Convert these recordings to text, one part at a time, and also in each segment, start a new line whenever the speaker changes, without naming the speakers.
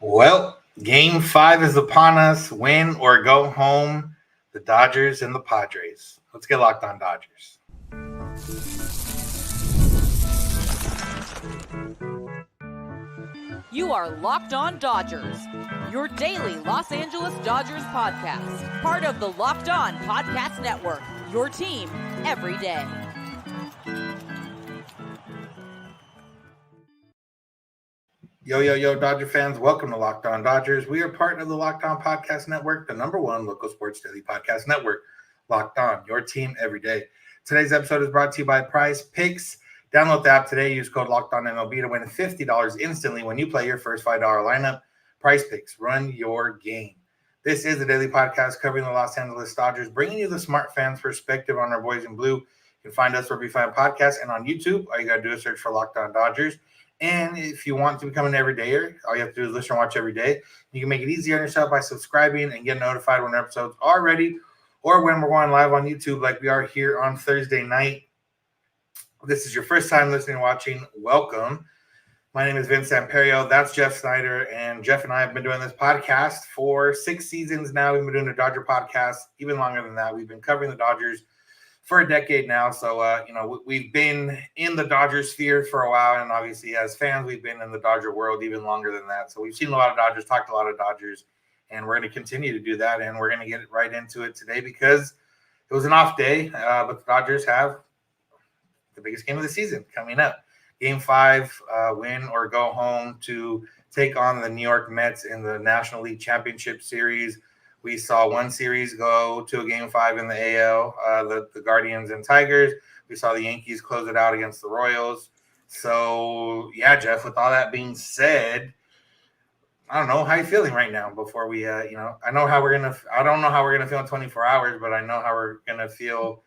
Well, game five is upon us. Win or go home. The Dodgers and the Padres. Let's get locked on Dodgers.
You are Locked On Dodgers, your daily Los Angeles Dodgers podcast. Part of the Locked On Podcast Network, your team every day.
Yo, Dodger fans. Welcome to Locked On Dodgers. We are part of the Locked On Podcast Network, the number one local sports daily podcast network. Locked On, your team every day. Today's episode is brought to you by Prize Picks. Download the app today. Use code Locked On MLB to win $50 instantly when you play your first $5 lineup. Prize Picks, run your game. This is the daily podcast covering the Los Angeles Dodgers, bringing you the smart fans' perspective on our boys in blue. You can find us wherever you find podcasts and on YouTube. All you got to do is search for Locked On Dodgers. And if you want to become an everydayer, all you have to do is listen and watch every day. You can make it easy on yourself by subscribing and get notified when episodes are ready or when we're going live on YouTube like we are here on Thursday night. If this is your first time listening and watching, welcome. My name is Vince Samperio. That's Jeff Snyder. And Jeff and I have been doing this podcast for 6 seasons now. We've been doing a Dodger podcast even longer than that. We've been covering the Dodgers for a decade now. So, we've been in the Dodger sphere for a while. And obviously, as fans, we've been in the Dodger world even longer than that. So we've seen a lot of Dodgers, talked a lot of Dodgers, and we're going to continue to do that. And we're going to get right into it today because it was an off day, but the Dodgers have the biggest game of the season coming up. Game 5, win or go home to take on the New York Mets in the National League Championship Series. We saw one series go to a game 5 in the AL, the Guardians and Tigers. We saw the Yankees close it out against the Royals. So, yeah, Jeff, with all that being said, I don't know how you're feeling right now before we, I don't know how we're going to feel in 24 hours, but I know how we're going to feel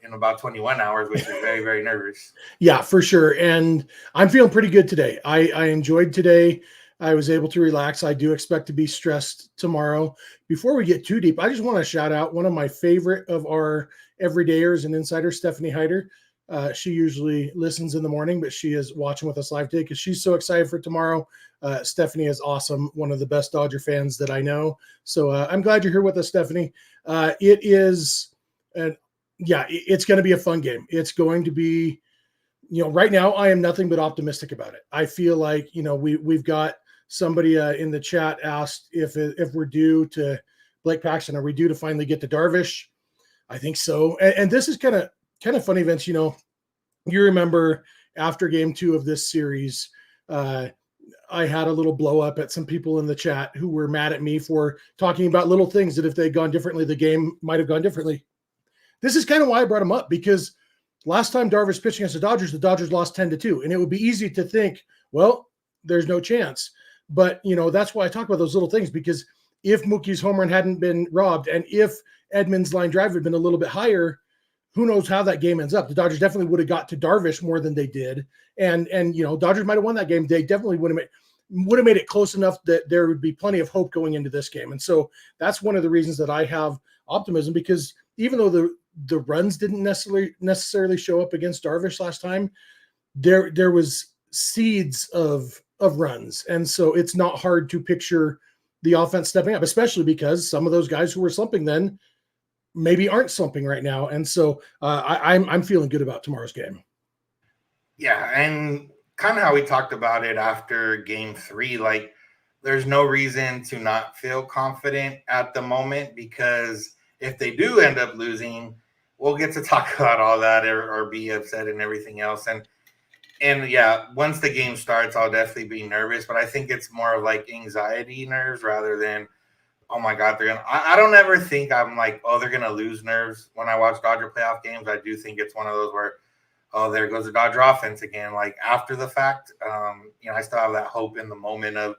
in about 21 hours, which is very, very nervous.
Yeah, for sure. And I'm feeling pretty good today. I enjoyed today. I was able to relax. I do expect to be stressed tomorrow. Before we get too deep, I just want to shout out one of my favorite of our everydayers and insiders, Stephanie Heider. She usually listens in the morning, but she is watching with us live today because she's so excited for tomorrow. Stephanie is awesome, one of the best Dodger fans that I know. So I'm glad you're here with us, Stephanie. It's going to be a fun game. It's going to be, right now I am nothing but optimistic about it. I feel like, we've got somebody in the chat asked if we're due to Blake Paxton. Are we due to finally get to Darvish? I think so. And this is kind of funny, Vince. You remember after game 2 of this series, I had a little blow up at some people in the chat who were mad at me for talking about little things that if they'd gone differently, the game might have gone differently. This is kind of why I brought him up, because last time Darvish pitched against the Dodgers lost 10-2. And it would be easy to think, well, there's no chance. But, that's why I talk about those little things, because if Mookie's home run hadn't been robbed and if Edmonds' line drive had been a little bit higher, who knows how that game ends up. The Dodgers definitely would have got to Darvish more than they did. And Dodgers might have won that game. They definitely would have made it close enough that there would be plenty of hope going into this game. And so that's one of the reasons that I have optimism, because even though the runs didn't necessarily show up against Darvish last time, there was seeds of runs. And so it's not hard to picture the offense stepping up, especially because some of those guys who were slumping then maybe aren't slumping right now. And so I'm feeling good about tomorrow's game.
Yeah, and kind of how we talked about it after game 3, like there's no reason to not feel confident at the moment, because if they do end up losing, we'll get to talk about all that or be upset and everything else. And yeah, once the game starts, I'll definitely be nervous, but I think it's more of like anxiety nerves rather than, oh my God, I don't ever think I'm like, oh, they're going to lose nerves. When I watch Dodger playoff games, I do think it's one of those where, oh, there goes the Dodger offense again. Like after the fact, I still have that hope in the moment of,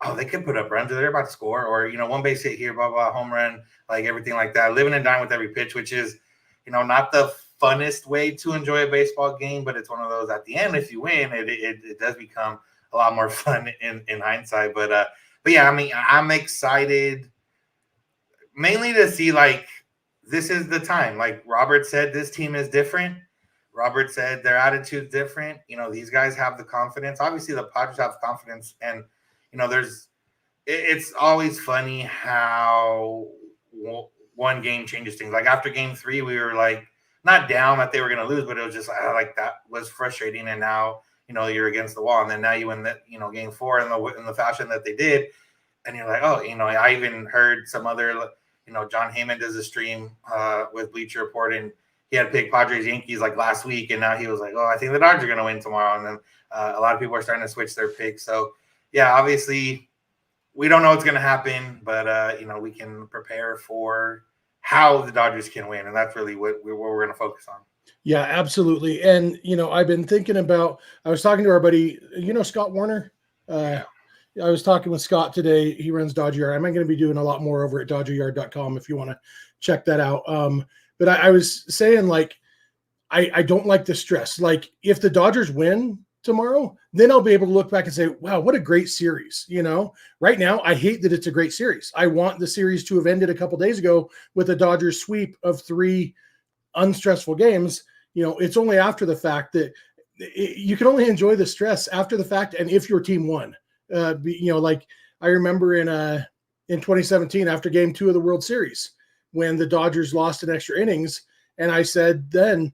oh, they could put up runs, they're about to score, or, one base hit here, blah, blah, home run, like everything like that. Living and dying with every pitch, which is, not the funnest way to enjoy a baseball game, but it's one of those at the end, if you win, it does become a lot more fun in hindsight. But yeah, I mean, I'm excited mainly to see, like, this is the time. Like Robert said, this team is different. Robert said their attitude's different. These guys have the confidence. Obviously, the Padres have confidence, and it's always funny how one game changes things. Like after game 3, we were like not down that they were going to lose, but it was just like that was frustrating. And now, you're against the wall. And then now you win that, game 4 in the fashion that they did. And you're like, oh, I even heard some other, John Heyman does a stream with Bleacher Report, and he had picked Padres Yankees like last week. And now he was like, oh, I think the Dodgers are going to win tomorrow. And then a lot of people are starting to switch their picks. So, yeah, obviously we don't know what's going to happen, but, we can prepare for how the Dodgers can win. And that's really what we're going to focus on.
Yeah, absolutely. And, I've been thinking about, I was talking to our buddy, Scott Warner. I was talking with Scott today. He runs Dodger Yard. I'm going to be doing a lot more over at DodgerYard.com if you want to check that out. But I was saying, like, I don't like the stress. Like, if the Dodgers win tomorrow, then I'll be able to look back and say, wow, what a great series. Right now, I hate that it's a great series. I want the series to have ended a couple days ago with a Dodgers sweep of 3 unstressful games. It's only after the fact that you can only enjoy the stress after the fact. And if your team won, like I remember in 2017, after game 2 of the World Series, when the Dodgers lost in extra innings. And I said, then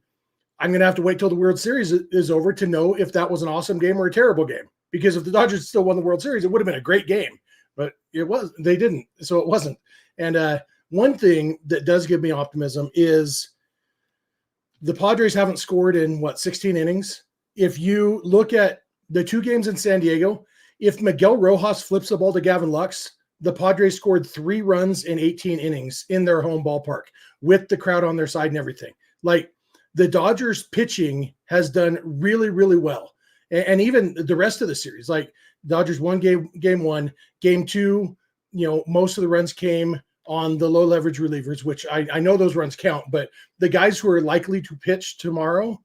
I'm going to have to wait till the World Series is over to know if that was an awesome game or a terrible game. Because if the Dodgers still won the World Series, it would have been a great game, but they didn't. So it wasn't. And one thing that does give me optimism is the Padres haven't scored in 16 innings. If you look at the 2 games in San Diego, if Miguel Rojas flips the ball to Gavin Lux, the Padres scored 3 runs in 18 innings in their home ballpark with the crowd on their side and everything. Like, the Dodgers pitching has done really, really well. And even the rest of the series, like Dodgers won game 1, game 2, most of the runs came on the low leverage relievers, which I know those runs count, but the guys who are likely to pitch tomorrow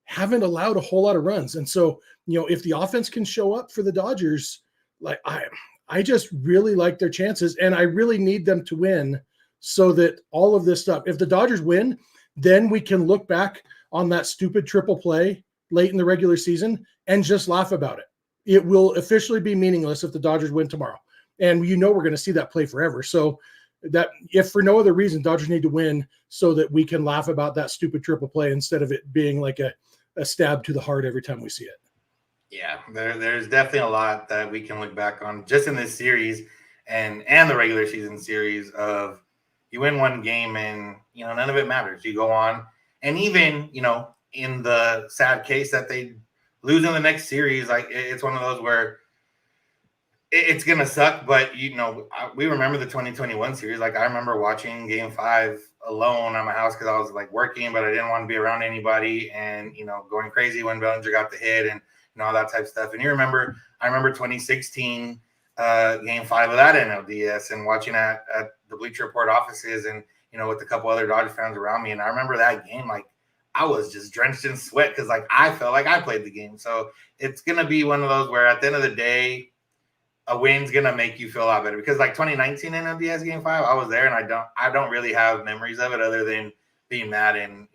haven't allowed a whole lot of runs. And so, if the offense can show up for the Dodgers, like I just really like their chances, and I really need them to win so that all of this stuff, if the Dodgers win, then we can look back on that stupid triple play late in the regular season and just laugh about it. It will officially be meaningless if the Dodgers win tomorrow. And we're going to see that play forever. So that, if for no other reason, Dodgers need to win so that we can laugh about that stupid triple play instead of it being like a stab to the heart every time we see it.
Yeah, there's definitely a lot that we can look back on just in this series and the regular season series of you win one game and, none of it matters. You go on. And even, in the sad case that they lose in the next series, like it's one of those where it's going to suck. But, we remember the 2021 series. Like, I remember watching game 5 alone at my house because I was like working, but I didn't want to be around anybody and, going crazy when Bellinger got the hit and all that type of stuff. And I remember 2016 game 5 of that NLDS and watching at the Bleacher Report offices and, with a couple other Dodgers fans around me. And I remember that game, like I was just drenched in sweat because like I felt like I played the game. So it's going to be one of those where at the end of the day, a win's going to make you feel a lot better because like 2019 NLDS game 5, I was there and I don't really have memories of it other than being mad and,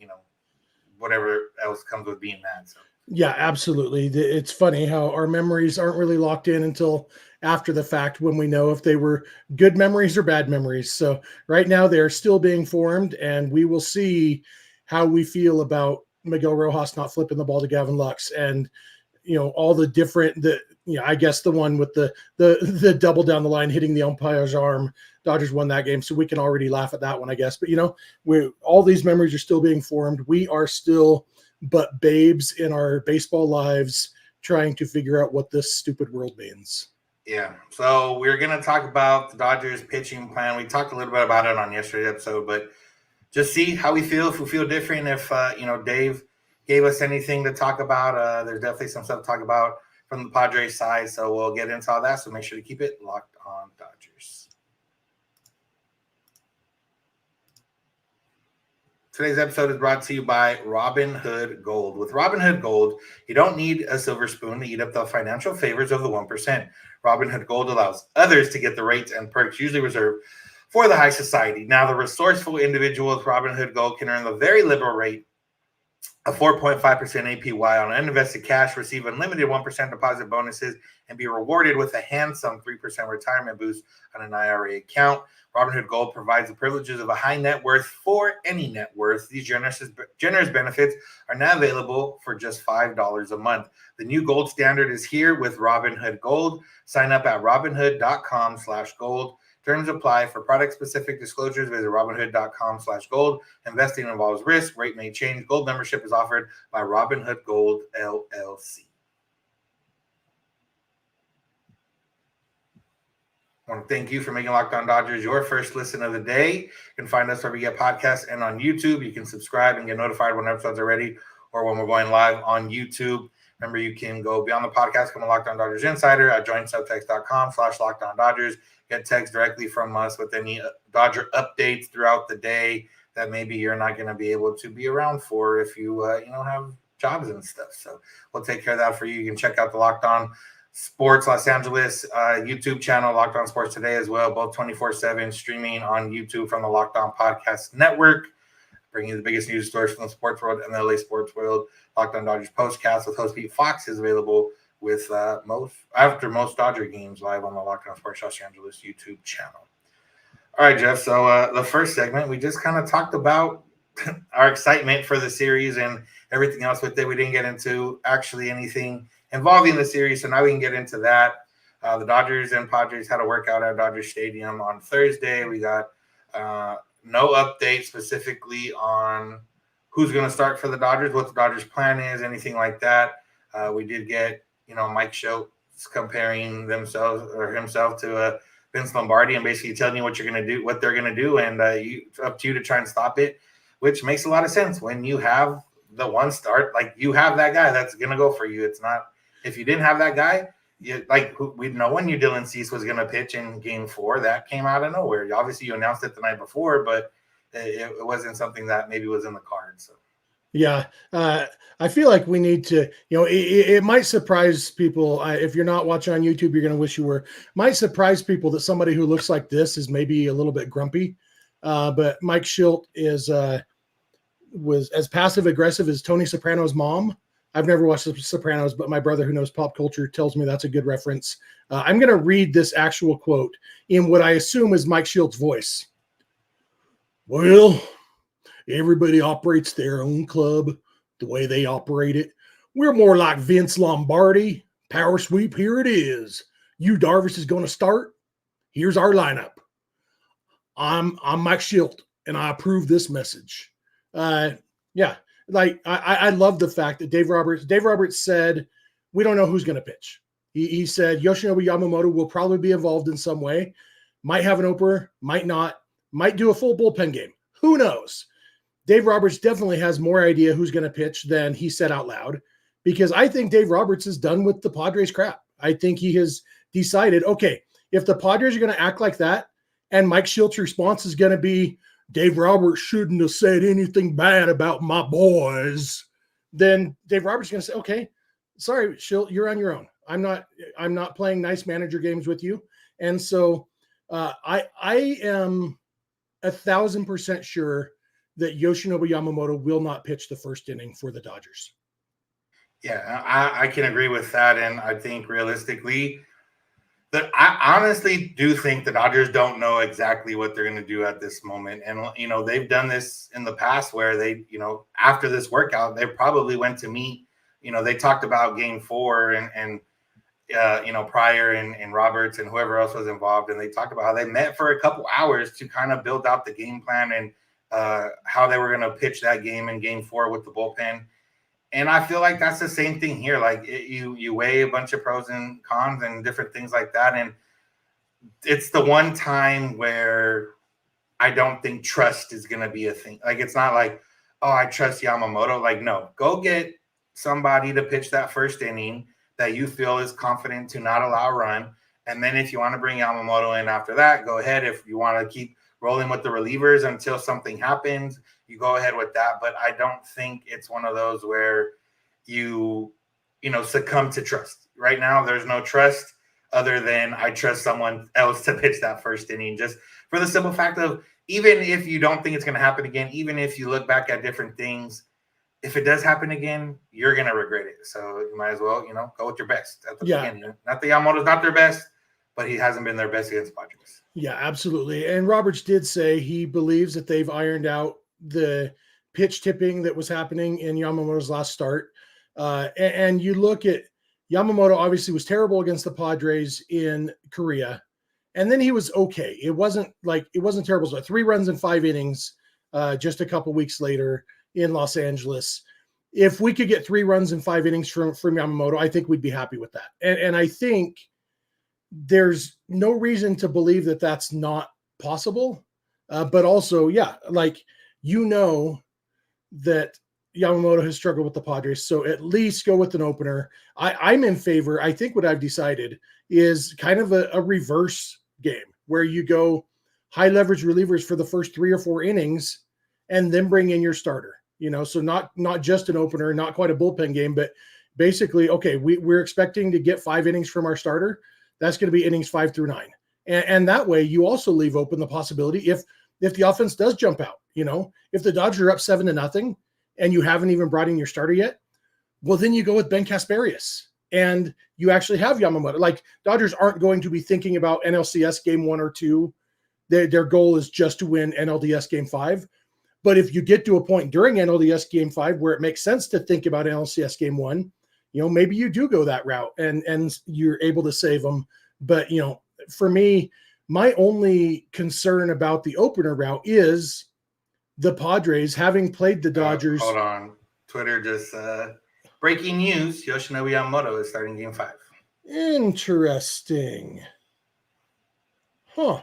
whatever else comes with being mad. So.
Yeah, absolutely. It's funny how our memories aren't really locked in until after the fact when we know if they were good memories or bad memories. So right now they're still being formed, and we will see how we feel about Miguel Rojas not flipping the ball to Gavin Lux and, all the different, I guess the one with the double down the line hitting the umpire's arm. Dodgers won that game, so we can already laugh at that one, I guess. But, all these memories are still being formed. We are still but babes in our baseball lives trying to figure out what this stupid world means.
Yeah. So we're going to talk about the Dodgers pitching plan. We talked a little bit about it on yesterday's episode, but just see how we feel, if we feel different, if, Dave gave us anything to talk about. There's definitely some stuff to talk about from the Padres side. So we'll get into all that. So make sure to keep it locked on Dodgers. Today's episode is brought to you by Robinhood Gold. With Robinhood Gold, you don't need a silver spoon to eat up the financial favors of the 1%. Robinhood Gold allows others to get the rates and perks usually reserved for the high society. Now, the resourceful individual with Robinhood Gold can earn the very liberal rate a 4.5% APY on uninvested cash, receive unlimited 1% deposit bonuses, and be rewarded with a handsome 3% retirement boost on an IRA account. Robinhood Gold provides the privileges of a high net worth for any net worth. These generous benefits are now available for just $5 a month. The new gold standard is here with Robinhood Gold. Sign up at robinhood.com/gold. Terms apply. For product-specific disclosures, visit robinhood.com/gold. Investing involves risk. Rate may change. Gold membership is offered by Robinhood Gold, LLC. I want to thank you for making Locked On Dodgers your first listen of the day. You can find us wherever you get podcasts and on YouTube. You can subscribe and get notified when episodes are ready or when we're going live on YouTube. Remember, you can go beyond the podcast, become a Locked On Dodgers insider at joinsubtext.com/LockedOnDodgers. Get text directly from us with any Dodger updates throughout the day that maybe you're not going to be able to be around for if you have jobs and stuff. So we'll take care of that for you. You can check out the Locked On Sports Los Angeles YouTube channel, Locked On Sports Today as well, both 24/7 streaming on YouTube from the Locked On Podcast Network, bringing you the biggest news stories from the sports world and the LA sports world. Locked On Dodgers Postcast with host Pete Fox is available with most Dodger games live on the Locked On Sports Los Angeles YouTube channel. All right, Jeff. So the first segment, we just kind of talked about our excitement for the series and everything else with it. We didn't get into actually anything involving the series, so now we can get into that. The Dodgers and Padres had a workout at Dodger Stadium on Thursday. We got no update specifically on who's going to start for the Dodgers, what the Dodgers' plan is, anything like that. We did get, Mike Shildt comparing himself to Vince Lombardi and basically telling you what you're going to do, what they're going to do, and it's up to you to try and stop it, which makes a lot of sense when you have the one start, like you have that guy that's going to go for you. It's not, if you didn't have that guy, we'd know when Dylan Cease was going to pitch in Game 4. That came out of nowhere. Obviously, you announced it the night before, but it wasn't something that maybe was in the cards. So.
Yeah, I feel like we need to, it might surprise people. If you're not watching on YouTube, you're going to wish you were. Might surprise people that somebody who looks like this is maybe a little bit grumpy. But Mike Shildt was as passive aggressive as Tony Soprano's mom. I've never watched The Sopranos, but my brother who knows pop culture tells me that's a good reference. I'm going to read this actual quote in what I assume is Mike Shildt's voice. Well, everybody operates their own club the way they operate it. We're more like Vince Lombardi. Power sweep, here it is. Yu Darvish is going to start. Here's our lineup. I'm Mike Shildt, and I approve this message. Yeah, like I love the fact that Dave Roberts said, we don't know who's going to pitch. He said Yoshinobu Yamamoto will probably be involved in some way. Might have an opener, might not, might do a full bullpen game. Who knows? Dave Roberts definitely has more idea who's going to pitch than he said out loud, because I think Dave Roberts is done with the Padres crap. I think he has decided, okay, if the Padres are going to act like that and Mike Shildt's response is going to be, Dave Roberts shouldn't have said anything bad about my boys, then Dave Roberts is going to say, okay, sorry, Shildt, you're on your own. I'm not playing nice manager games with you. And so I am 1,000% sure that Yoshinobu Yamamoto will not pitch the first inning for the Dodgers.
Yeah, I can agree with that. And I think realistically, that I honestly do think the Dodgers don't know exactly what they're going to do at this moment. And, they've done this in the past where they, after this workout, they probably went to meet, they talked about Game 4 and Pryor and Roberts and whoever else was involved. And they talked about how they met for a couple hours to kind of build out the game plan and how they were going to pitch that game in Game 4 with the bullpen. And I feel like that's the same thing here. Like you weigh a bunch of pros and cons and different things like that. And it's the one time where I don't think trust is going to be a thing. Like, it's not like, oh, I trust Yamamoto. Like, no, go get somebody to pitch that first inning that you feel is confident to not allow a run. And then if you want to bring Yamamoto in after that, go ahead. If you want to keep rolling with the relievers until something happens, you go ahead with that. But I don't think it's one of those where you succumb to trust. Right now, there's no trust other than I trust someone else to pitch that first inning, just for the simple fact of, even if you don't think it's going to happen again, even if you look back at different things, if it does happen again, you're going to regret it. So you might as well, go with your best at the beginning. Not that Yamamoto's not their best, but he hasn't been their best against Padres.
Yeah, absolutely. And Roberts did say he believes that they've ironed out the pitch tipping that was happening in Yamamoto's last start. And you look at Yamamoto obviously was terrible against the Padres in Korea. And then he was okay. It wasn't terrible. So 3 runs in 5 innings just a couple weeks later in Los Angeles. If we could get 3 runs in 5 innings from Yamamoto, I think we'd be happy with that. And I think there's no reason to believe that that's not possible. But also, that Yamamoto has struggled with the Padres. So at least go with an opener. I'm in favor. I think what I've decided is kind of a reverse game where you go high leverage relievers for the first 3 or 4 innings and then bring in your starter, so not just an opener, not quite a bullpen game, but basically, okay, we're expecting to get 5 innings from our starter. That's going to be innings 5 through 9. And that way you also leave open the possibility if the offense does jump out, if the Dodgers are up 7-0 and you haven't even brought in your starter yet, well, then you go with Ben Kasparius and you actually have Yamamoto. Like, Dodgers aren't going to be thinking about NLCS game 1 or 2. Their goal is just to win NLDS game 5. But if you get to a point during NLDS game 5 where it makes sense to think about NLCS game 1, maybe you do go that route and you're able to save them. But, for me, my only concern about the opener route is the Padres having played the Dodgers.
Hold on. Twitter just breaking news. Yoshinobu Yamamoto is starting game 5.
Interesting. Huh.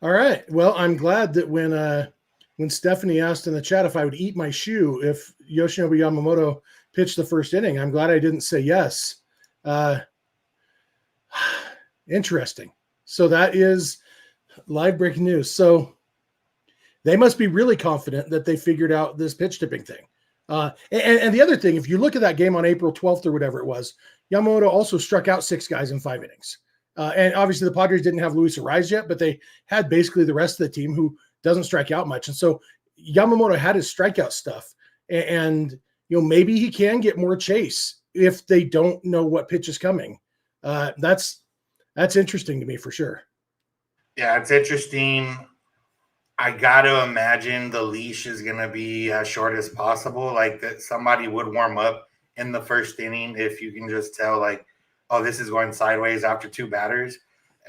All right. Well, I'm glad that when Stephanie asked in the chat if I would eat my shoe if Yoshinobu Yamamoto pitched the first inning, I'm glad I didn't say yes. Interesting. So that is live breaking news. So they must be really confident that they figured out this pitch tipping thing. And the other thing, if you look at that game on April 12th or whatever it was, Yamamoto also struck out 6 guys in 5 innings. And obviously the Padres didn't have Luis Ariz yet, but they had basically the rest of the team who doesn't strike out much. And so Yamamoto had his strikeout stuff. And maybe he can get more chase if they don't know what pitch is coming. That's interesting to me for sure.
Yeah, it's interesting. I got to imagine the leash is going to be as short as possible. Like, that somebody would warm up in the first inning if you can just tell, like, oh, this is going sideways after 2 batters.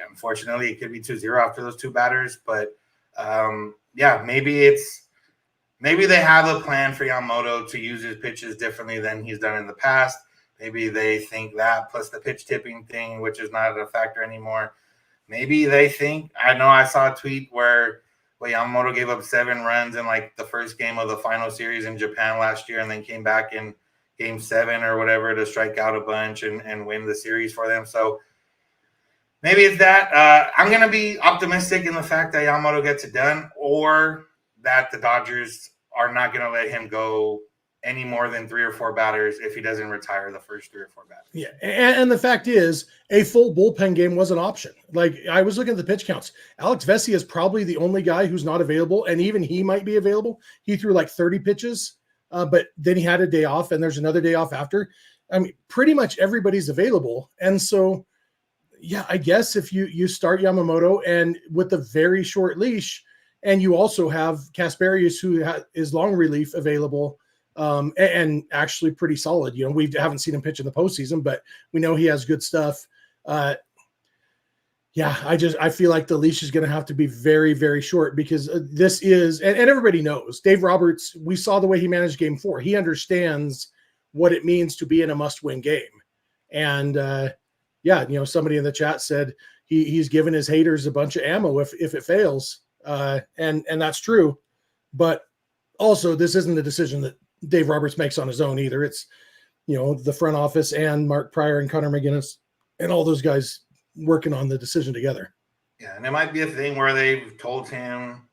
Unfortunately, it could be 2-0 after those 2 batters. But, maybe they have a plan for Yamamoto to use his pitches differently than he's done in the past. Maybe they think that, plus the pitch tipping thing, which is not a factor anymore. Maybe they think, I know I saw a tweet where Yamamoto gave up 7 runs in like the first game of the final series in Japan last year and then came back in game 7 or whatever to strike out a bunch and win the series for them. So maybe it's that. I'm going to be optimistic in the fact that Yamamoto gets it done, or that the Dodgers are not going to let him go any more than 3 or 4 batters if he doesn't retire the first 3 or 4 batters.
Yeah, and the fact is, a full bullpen game was an option. Like, I was looking at the pitch counts. Alex Vesia is probably the only guy who's not available, and even he might be available. He threw like 30 pitches, but then he had a day off, and there's another day off after. I mean, pretty much everybody's available. And so, yeah, I guess if you start Yamamoto and with a very short leash, and you also have Kasparius, who is long relief available, and actually pretty solid. We haven't seen him pitch in the postseason, but we know he has good stuff. I feel like the leash is going to have to be very, very short, because this is, and everybody knows, Dave Roberts, we saw the way he managed game 4. He understands what it means to be in a must-win game. And somebody in the chat said he's given his haters a bunch of ammo if it fails. And that's true. But also, this isn't a decision that Dave Roberts makes on his own either. It's, the front office and Mark Pryor and Connor McGinnis and all those guys working on the decision together.
Yeah, and it might be a thing where they've told him,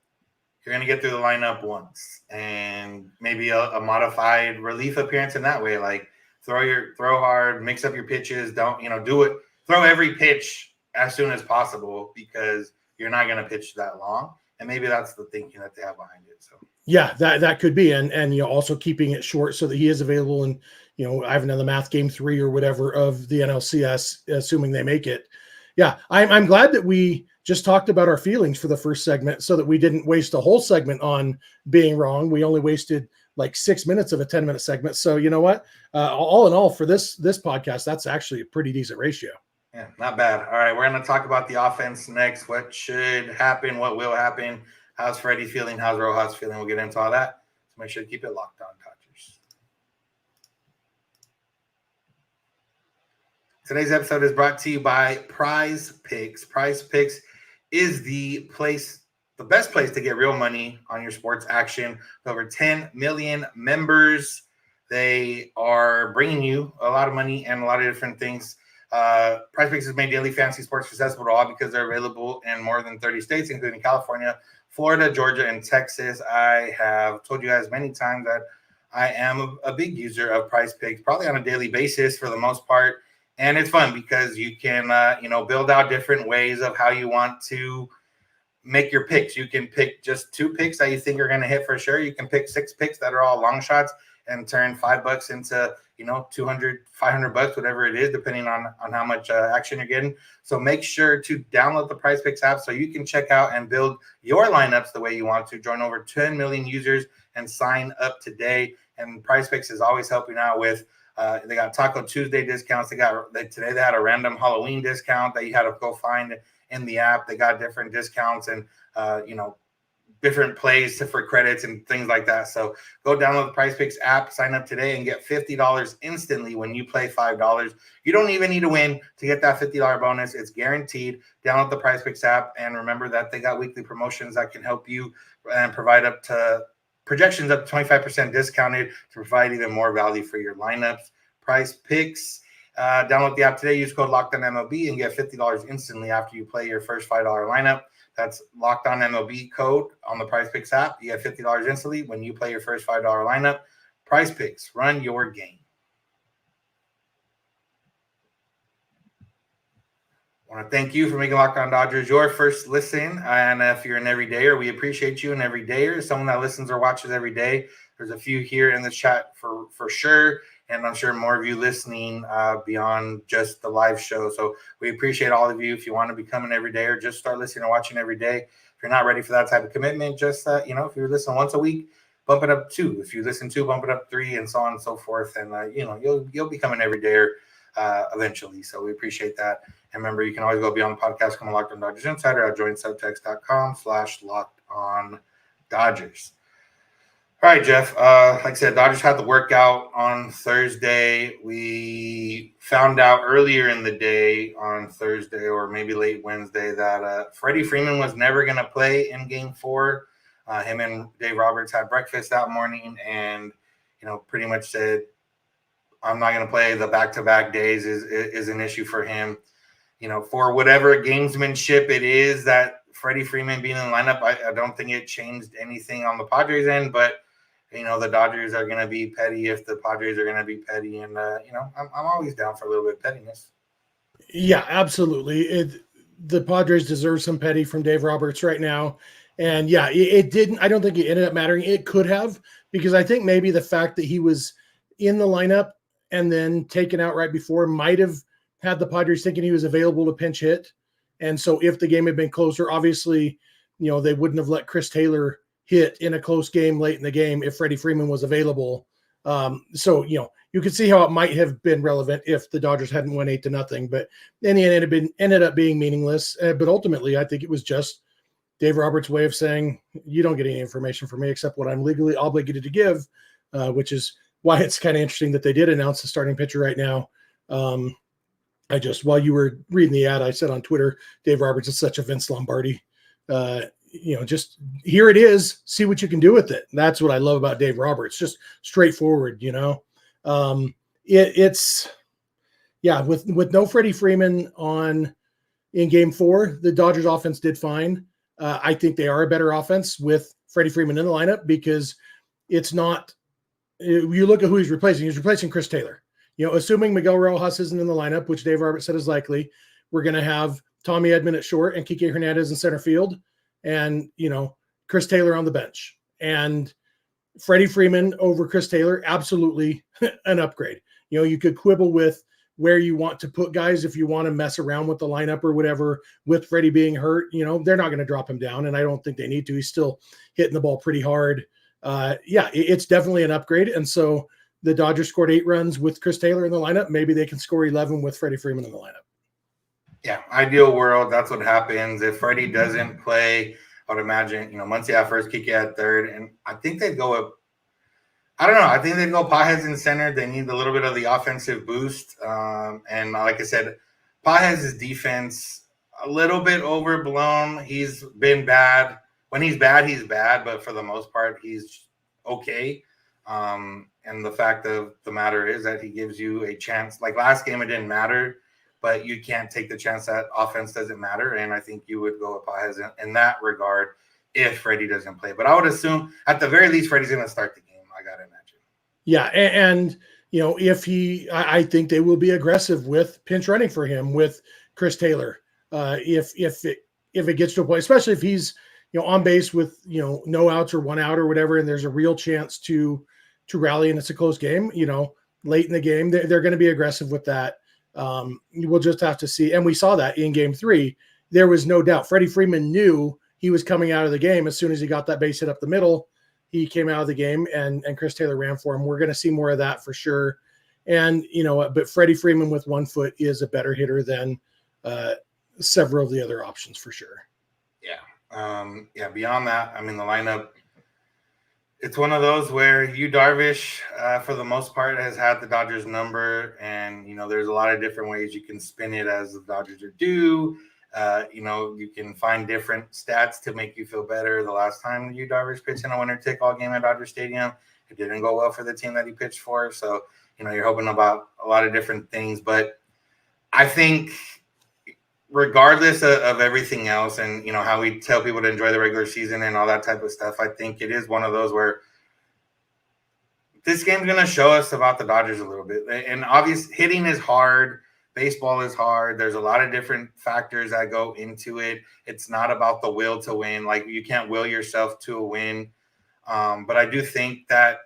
you're going to get through the lineup once, and maybe a modified relief appearance in that way. Like, throw hard, mix up your pitches. Don't, do it. Throw every pitch as soon as possible, because you're not going to pitch that long. And maybe that's the thinking that they have behind it. So
yeah, that could be, and also keeping it short so that he is available. And I have another math game 3 or whatever of the NLCS, assuming they make it. Yeah, I'm glad that we just talked about our feelings for the first segment, so that we didn't waste a whole segment on being wrong. We only wasted like 6 minutes of a 10-minute segment. So you know what? All in all, for this podcast, that's actually a pretty decent ratio.
yeah, not bad. All right, we're going to talk about the offense next. What should happen? What will happen? How's Freddie feeling? How's Rojas feeling? We'll get into all that. So make sure to keep it locked on, Dodgers. Today's episode is brought to you by Prize Picks. Prize Picks is the best place to get real money on your sports action. With over 10 million members, they are bringing you a lot of money and a lot of different things. Prize Picks has made daily fantasy sports accessible to all because they're available in more than 30 states, including California, Florida, Georgia, and Texas. I have told you guys many times that I am a big user of Prize Picks, probably on a daily basis for the most part. And it's fun because you can, build out different ways of how you want to make your picks. You can pick just 2 picks that you think are going to hit for sure. You can pick 6 picks that are all long shots and turn $5 into, $200, $500, whatever it is, depending on how much action you're getting. So make sure to download the Prize Picks app so you can check out and build your lineups the way you want to. Join over 10 million users and sign up today. And Prize Picks is always helping out with they got Taco Tuesday discounts. Today they had a random Halloween discount that you had to go find in the app. They got different discounts and different plays for credits and things like that. So go download the Prize Picks app, sign up today, and get $50 instantly when you play $5. You don't even need to win to get that $50 bonus. It's guaranteed. Download the Prize Picks app, and remember that they got weekly promotions that can help you and provide up to projections up to 25% discounted to provide even more value for your lineups. Prize Picks. Download the app today. Use code LOCKEDONMLB and get $50 instantly after you play your first $5 lineup. That's LOCKEDONMLB code on the Prize Picks app. You get $50 instantly when you play your first $5 lineup. Prize Picks. Run your game. I want to thank you for making Locked On Dodgers your first listen. And if you're an everydayer, we appreciate you, an everydayer, someone that listens or watches every day. There's a few here in the chat for sure. And I'm sure more of you listening beyond just the live show. So we appreciate all of you. If you want to become an everydayer, just start listening or watching every day. If you're not ready for that type of commitment, just, if you listen once a week, bump it up 2. If you listen 2, bump it up 3, and so on and so forth. And, you'll become an everydayer eventually. So we appreciate that. And remember, you can always go beyond the podcast, come on Locked On Dodgers Insider at joinsubtext.com/LockedOnDodgers. All right, Jeff. Like I said, Dodgers had the workout on Thursday. We found out earlier in the day on Thursday or maybe late Wednesday that Freddie Freeman was never going to play in Game 4. Him and Dave Roberts had breakfast that morning and, pretty much said, I'm not going to play. The back-to-back days is an issue for him. For whatever gamesmanship it is that Freddie Freeman being in the lineup, I don't think it changed anything on the Padres end, but the Dodgers are going to be petty if the Padres are going to be petty. And, I'm always down for a little bit of pettiness.
Yeah, absolutely. The Padres deserve some petty from Dave Roberts right now. And yeah, it didn't, I don't think it ended up mattering. It could have, because I think maybe the fact that he was in the lineup and then taken out right before might have had the Padres thinking he was available to pinch hit. And so if the game had been closer, obviously, they wouldn't have let Chris Taylor hit in a close game late in the game if Freddie Freeman was available. So you could see how it might have been relevant if the Dodgers hadn't won 8-0, but in the end, it ended up being meaningless. But ultimately, I think it was just Dave Roberts' way of saying, you don't get any information from me except what I'm legally obligated to give, which is why it's kind of interesting that they did announce the starting pitcher right now. While you were reading the ad, I said on Twitter, Dave Roberts is such a Vince Lombardi. Just here it is, see what you can do with it. And that's what I love about Dave Roberts, just straightforward, it's with no Freddie Freeman in Game 4, the Dodgers offense did fine. I think they are a better offense with Freddie Freeman in the lineup because it's not, you look at who he's replacing Chris Taylor. Assuming Miguel Rojas isn't in the lineup, which Dave Roberts said is likely, we're going to have Tommy Edman at short and Kike Hernandez in center field. and, Chris Taylor on the bench. And Freddie Freeman over Chris Taylor, absolutely an upgrade. You could quibble with where you want to put guys if you want to mess around with the lineup or whatever, with Freddie being hurt. They're not going to drop him down, and I don't think they need to. He's still hitting the ball pretty hard. It's definitely an upgrade. And so the Dodgers scored 8 runs with Chris Taylor in the lineup. Maybe they can score 11 with Freddie Freeman in the lineup.
Yeah, ideal world, that's what happens. If Freddie doesn't play, I would imagine, Muncy at first, Kike at third, and I think they'd go up. I don't know. I think they'd go Pages in center. They need a little bit of the offensive boost. And like I said, Pages' defense, a little bit overblown. He's been bad. When he's bad, he's bad. But for the most part, he's okay. And the fact of the matter is that he gives you a chance. Like last game, it didn't matter. But you can't take the chance that offense doesn't matter. And I think you would go with Pages in that regard if Freddie doesn't play. But I would assume, at the very least, Freddie's going to start the game. I got to imagine.
Yeah. And I think they will be aggressive with pinch running for him with Chris Taylor. If it gets to a point, especially if he's, on base with, no outs or 1 out or whatever, and there's a real chance to rally and it's a close game, late in the game, they're going to be aggressive with that. We'll just have to see. And we saw that in game 3. There was no doubt. Freddie Freeman knew he was coming out of the game as soon as he got that base hit up the middle. He came out of the game, and Chris Taylor ran for him. We're going to see more of that for sure. And, but Freddie Freeman with 1 foot is a better hitter than several of the other options for sure.
Yeah. Beyond that, the lineup, it's one of those where Yu Darvish, for the most part, has had the Dodgers number. And, there's a lot of different ways you can spin it as the Dodgers are due. You can find different stats to make you feel better. The last time Yu Darvish pitched in a winner-take-all game at Dodger Stadium, it didn't go well for the team that he pitched for. So, you're hoping about a lot of different things. But I think regardless of everything else and, how we tell people to enjoy the regular season and all that type of stuff, I think it is one of those where this game's going to show us about the Dodgers a little bit. And obviously, hitting is hard. Baseball is hard. There's a lot of different factors that go into it. It's not about the will to win. Like, you can't will yourself to a win. But I do think that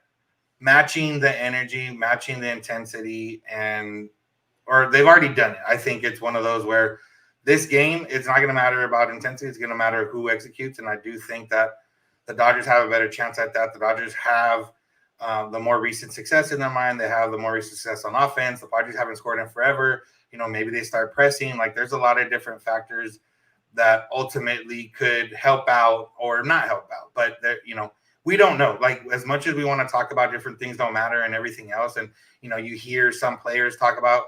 matching the energy, matching the intensity, or they've already done it. I think it's one of those where this game, it's not going to matter about intensity. It's going to matter who executes. And I do think that the Dodgers have a better chance at that. The Dodgers have the more recent success in their mind. They have the more recent success on offense. The Padres haven't scored in forever. Maybe they start pressing. Like, there's a lot of different factors that ultimately could help out or not help out. But, we don't know. Like, as much as we want to talk about different things don't matter and everything else. And, you hear some players talk about,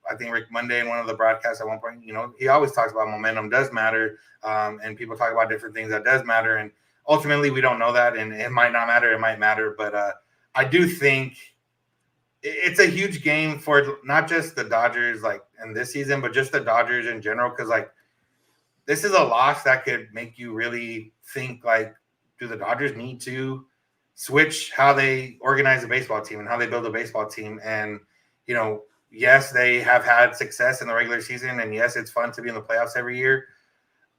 I think Rick Monday in one of the broadcasts at one point, he always talks about momentum does matter. And people talk about different things that does matter. And ultimately, we don't know that. And it might not matter. It might matter. But I do think it's a huge game for not just the Dodgers, like, in this season, but just the Dodgers in general. Because, like, this is a loss that could make you really think, like, do the Dodgers need to switch how they organize a baseball team and how they build a baseball team? And, yes, they have had success in the regular season. And yes, it's fun to be in the playoffs every year.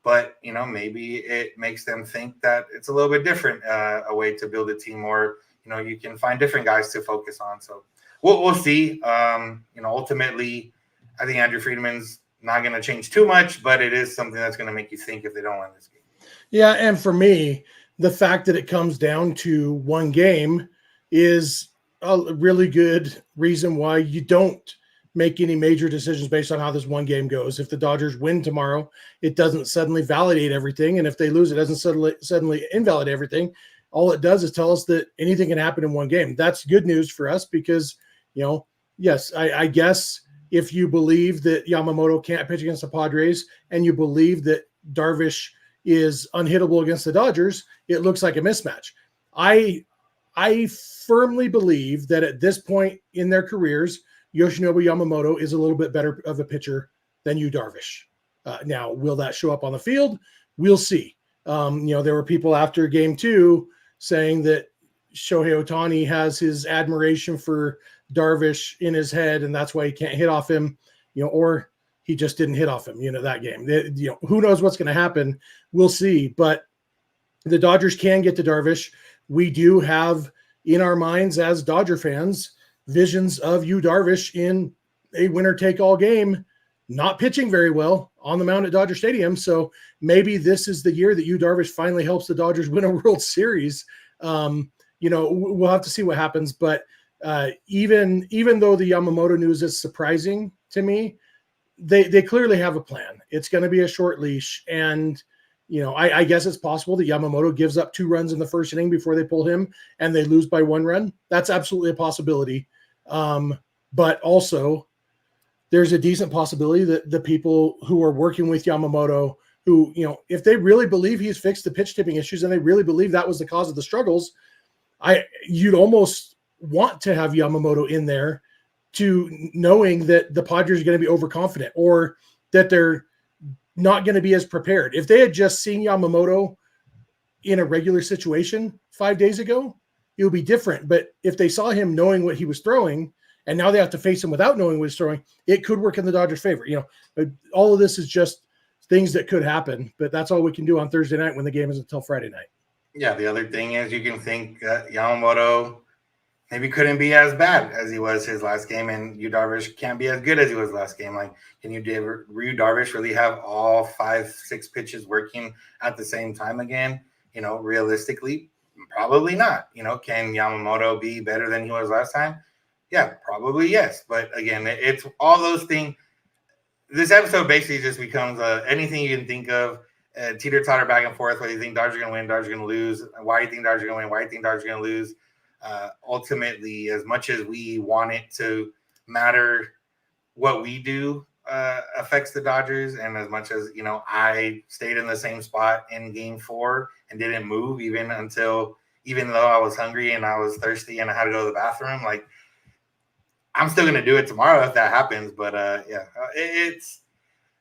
But, maybe it makes them think that it's a little bit different, a way to build a team, or, you can find different guys to focus on. So we'll see. Ultimately, I think Andrew Friedman's not going to change too much, but it is something that's going to make you think if they don't win this game.
Yeah, and for me, the fact that it comes down to one game is a really good reason why you don't make any major decisions based on how this one game goes. If the Dodgers win tomorrow, it doesn't suddenly validate everything. And if they lose, it doesn't suddenly invalidate everything. All it does is tell us that anything can happen in one game. That's good news for us because, yes, I guess if you believe that Yamamoto can't pitch against the Padres and you believe that Darvish is unhittable against the Dodgers, it looks like a mismatch. I firmly believe that at this point in their careers, Yoshinobu Yamamoto is a little bit better of a pitcher than Yu Darvish. Now, will that show up on the field? We'll see. There were people after game 2 saying that Shohei Ohtani has his admiration for Darvish in his head, and that's why he can't hit off him, or he just didn't hit off him, that game. Who knows what's going to happen? We'll see. But the Dodgers can get to Darvish. We do have in our minds as Dodger fans visions of Yu Darvish in a winner-take-all game, not pitching very well on the mound at Dodger Stadium. So maybe this is the year that Yu Darvish finally helps the Dodgers win a World Series. We'll have to see what happens. But even though the Yamamoto news is surprising to me, they clearly have a plan. It's going to be a short leash. And, I guess it's possible that Yamamoto gives up 2 runs in the first inning before they pull him and they lose by 1 run. That's absolutely a possibility. But also, there's a decent possibility that the people who are working with Yamamoto, who, if they really believe he's fixed the pitch tipping issues and they really believe that was the cause of the struggles, you'd almost want to have Yamamoto in there to knowing that the Padres are going to be overconfident or that they're not going to be as prepared. If they had just seen Yamamoto in a regular situation 5 days ago, it would be different. But if they saw him knowing what he was throwing, and now they have to face him without knowing what he's throwing, it could work in the Dodgers' favor. All of this is just things that could happen, but that's all we can do on Thursday night when the game is until Friday night.
Yeah, the other thing is you can think that Yamamoto maybe couldn't be as bad as he was his last game, and Yu Darvish can't be as good as he was last game. Like, can Yu Darvish really have all 5-6 pitches working at the same time again? Realistically, probably not. Can Yamamoto be better than he was last time? Yeah, probably yes. But again, it's all those things. This episode basically just becomes anything you can think of, teeter-totter back and forth. Whether you think Dodgers are going to win, Dodgers are going to lose. Why do you think Dodgers are going to win? Why do you think Dodgers are going to lose? Ultimately, as much as we want it to matter, what we do affects the Dodgers. And as much as, I stayed in the same spot in game 4 and didn't move even though I was hungry and I was thirsty and I had to go to the bathroom, like, I'm still going to do it tomorrow if that happens. But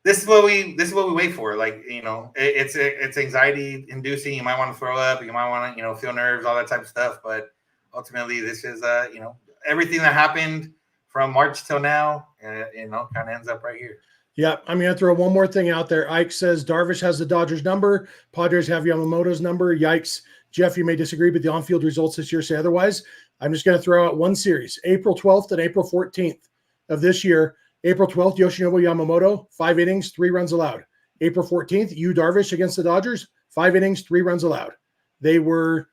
this is what we wait for. Like, it's anxiety inducing. You might want to throw up, you might want to, feel nerves, all that type of stuff. But ultimately, this is, everything that happened from March till now, kind of ends up right here.
Yeah, I'm going to throw one more thing out there. Ike says Darvish has the Dodgers number. Padres have Yamamoto's number. Yikes. Jeff, you may disagree, but the on-field results this year say otherwise. I'm just going to throw out one series, April 12th and April 14th of this year. April 12th, Yoshinobu Yamamoto, 5 innings, 3 runs allowed. April 14th, Yu Darvish against the Dodgers, 5 innings, 3 runs allowed. They were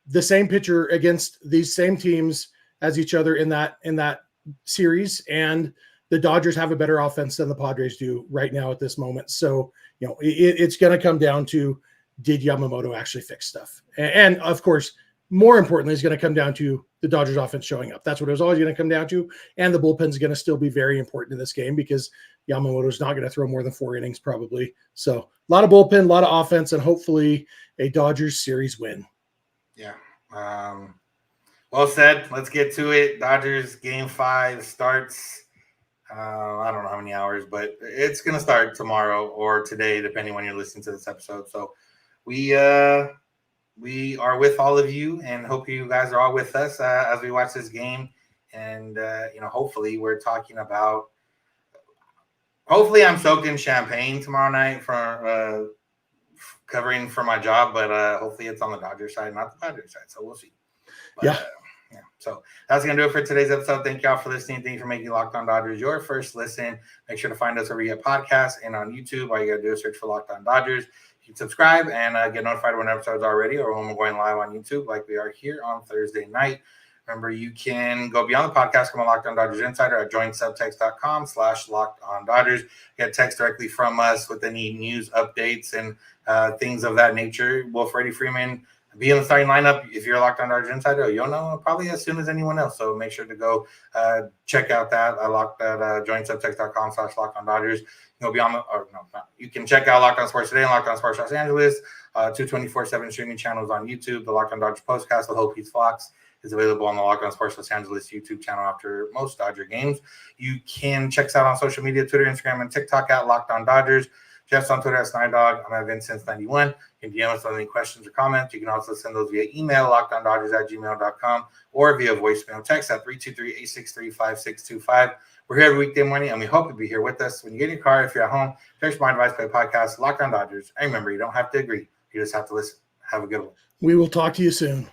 the same pitcher against these same teams as each other in that series, and the Dodgers have a better offense than the Padres do right now at this moment. So, it's going to come down to, did Yamamoto actually fix stuff? And of course, more importantly, it's going to come down to the Dodgers offense showing up. That's what it was always going to come down to. And the bullpen is going to still be very important in this game because Yamamoto is not going to throw more than 4 innings probably. So a lot of bullpen, a lot of offense, and hopefully a Dodgers series win.
Yeah. Well said. Let's get to it. Dodgers game 5 starts. I don't know how many hours, but it's going to start tomorrow or today, depending when you're listening to this episode. So we are with all of you and hope you guys are all with us as we watch this game. And, hopefully we're talking about, hopefully I'm soaked in champagne tomorrow night for covering for my job, but hopefully it's on the Dodgers side, not the Padres side. So we'll see. But,
yeah.
So that's going to do it for today's episode. Thank y'all for listening. Thank you for making Locked On Dodgers your first listen. Make sure to find us wherever you get podcasts and on YouTube. All you got to do is search for Locked On Dodgers. You can subscribe and get notified when episodes are ready or when we're going live on YouTube like we are here on Thursday night. Remember, you can go beyond the podcast, come on Locked On Dodgers Insider at joinsubtext.com/LockedOnDodgers. Get text directly from us with any news updates and things of that nature. Will Freddie Freeman be in the starting lineup? If you're a Locked On Dodgers Insider, you'll know probably as soon as anyone else. So make sure to go check out that. I locked that joinsubtext.com/LockedOnDodgers. You can check out Locked On Sports Today and Locked On Sports Los Angeles, 2 24/7 streaming channels on YouTube. The Locked On Dodgers Postcast with Hope Heats Fox is available on the Locked On Sports Los Angeles YouTube channel after most Dodger games. You can check us out on social media, Twitter, Instagram, and TikTok at Locked On Dodgers. Jeff's on Twitter at Snydog. I'm at Vincent91. You can DM us with any questions or comments. You can also send those via email, lockedondodgers@gmail.com, or via voicemail text at 323-863-5625. We're here every weekday morning, and we hope you'll be here with us. When you get in your car, if you're at home, text my advice by podcast, Locked On Dodgers. And remember, you don't have to agree. You just have to listen. Have a good one.
We will talk to you soon.